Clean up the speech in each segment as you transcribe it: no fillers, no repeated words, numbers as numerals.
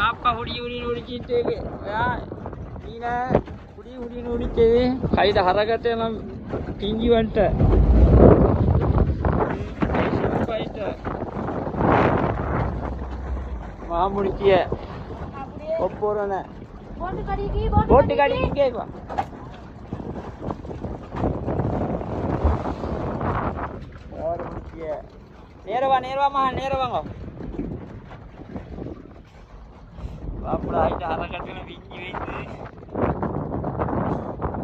apa hudi cinte ke ya ini hudi cinte kali dah harakat yang tinggi wanta Mahamudi kia opporana boat kadi ke ko और kia Nerwa महा Nerwa ngo बापड़ा इटा हरकत में Bingi वेइते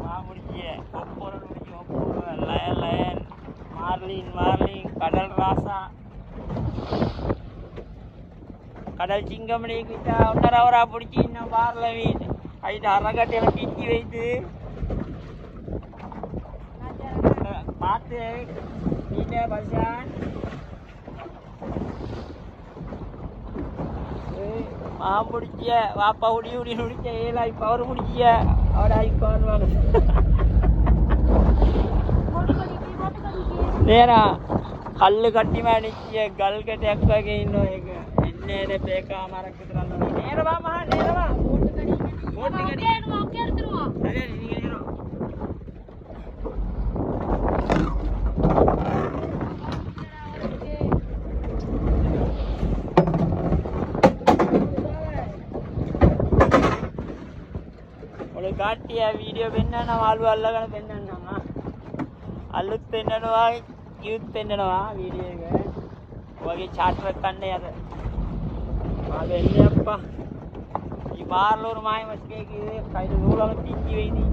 मामुड़ी kia opporana layan marlin kadal rasa kadal cingam ni kita ora pudichi inna barla veene aita harakat em pinji veide paate ine basan maha pudichiya wapa hudi elai power pudichiya avada icon wala nera kallu katti manichiya gal ketayak wage inno eka enne peka marak vitarana nerawa maha nerawa boat kadi okay arthuwa are ninge nero ole gaattiya video pennana malu allagana pennanna අලුත් වෙන්නනවා කියුත් වෙන්නනවා video එක ඔයගේ chart එකක් ගන්න යද ආ වෙන්නේ අප්පා ఈ బార్లోరు మాయ మస్కేకి కైదు నూలను పిచ్చి వేయింది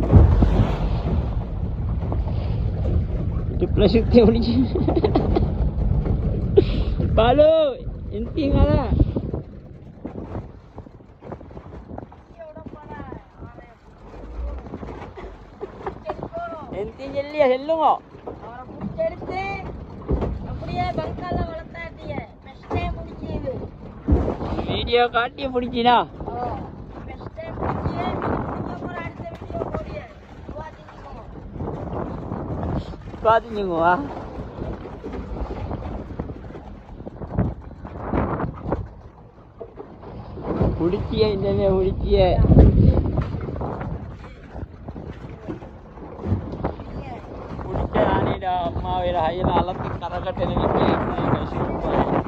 డిప్రెషన్ తెవులిచి బాలు ఇంటి కదా ಎಂತಿ ಎಲ್ಲಿಯ ಹೆಲ್ಲುಮೋ ಅವರ ಪುಚ್ಚೆಡ್ತೆ அப்படியே பங்கால வளர்த்தாட்டிய பெஸ்டே முடிச்சிது வீடியோ காட்டி புடிச்சினா பெஸ்டே முடிச்சியே வீடியோ போற அடுத்த வீடியோ போடியே பாத்துங்க புடிச்சியே இன்னமே புடிச்சியே අම්මා වෙලා හයන අලක් කරකට එන විදිහේ